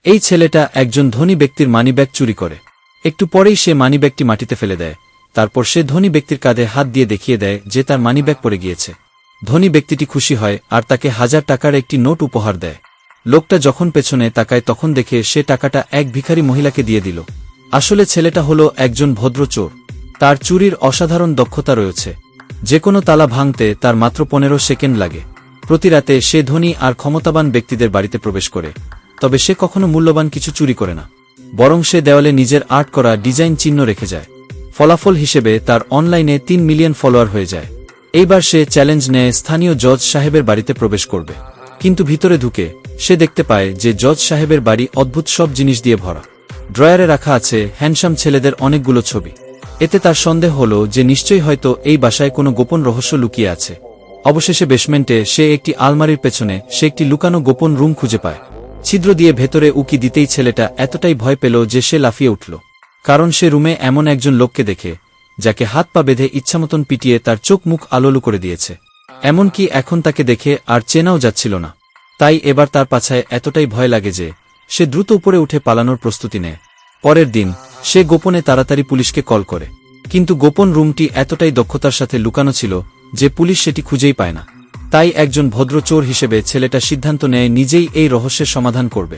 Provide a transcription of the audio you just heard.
এই ছেলেটা একজন ধনী ব্যক্তির মানিব্যাগ চুরি করে। একটু পরেই সে মানিব্যাগটি মাটিতে ফেলে দেয়। তারপর সে ধনী ব্যক্তির কাঁধে হাত দিয়ে দেখিয়ে দেয় যে তার মানিব্যাগ পড়ে গিয়েছে। ধনী ব্যক্তিটি খুশি হয় আর তাকে 1000 টাকার একটি নোট উপহার দেয়। লোকটা যখন পেছনে তাকায় তখন দেখে সে টাকাটা এক ভিখারি মহিলাকে দিয়ে দিল। আসলে ছেলেটা হলো একজন ভদ্র চোর। তার চুরির অসাধারণ দক্ষতা রয়েছে। যে কোনো তালা ভাঙতে তার মাত্র 15 সেকেন্ড লাগে। প্রতি রাতে সে ধনী আর ক্ষমতাবান ব্যক্তিদের বাড়িতে প্রবেশ করে। তবে সে কখনো মূল্যবান কিছু চুরি করে না, বরং সে দেওয়ালে নিজের আর্ট করা ডিজাইন চিহ্ন রেখে যায়। ফলাফল হিসেবে তার অনলাইনে 3 মিলিয়ন ফলোয়ার হয়ে যায়। এইবার সে চ্যালেঞ্জ নেয় স্থানীয় জজ সাহেবের বাড়িতে প্রবেশ করবে। কিন্তু ভিতরে ঢুকে সে দেখতে পায় যে জজ সাহেবের বাড়ি অদ্ভুত সব জিনিস দিয়ে ভরা। ড্রয়ারে রাখা আছে হ্যান্ডসাম ছেলেদের অনেকগুলো ছবি। এতে তার সন্দেহ হলো যে নিশ্চয়ই হয়তো এই বাসায় কোনো গোপন রহস্য লুকিয়ে আছে। অবশেষে বেসমেন্টে সে একটি আলমারির পেছনে সে একটি লুকানো গোপন রুম খুঁজে পায়। ছিদ্র দিয়ে ভেতরে উকি দিতেই ছেলেটা এতটাই ভয় পেল যে সে লাফিয়ে উঠল। কারণ সে রুমে এমন একজন লোককে দেখে যাকে হাত পা বেঁধে ইচ্ছামতন পিটিয়ে তার চোখ মুখ আলোলু করে দিয়েছে। এমনকি এখন তাকে দেখে আর চেনাও যাচ্ছিল না। তাই এবার তার পাছায় এতটাই ভয় লাগে যে সে দ্রুত উপরে উঠে পালানোর প্রস্তুতি নেয়। পরের দিন সে গোপনে তাড়াতাড়ি পুলিশকে কল করে। কিন্তু গোপন রুমটি এতটাই দক্ষতার সাথে লুকানো ছিল যে পুলিশ সেটি খুঁজেই পায় না। তাই একজন ভদ্র চোর হিসেবে ছেলেটা সিদ্ধান্ত নেয় নিজেই এই রহস্যের সমাধান করবে।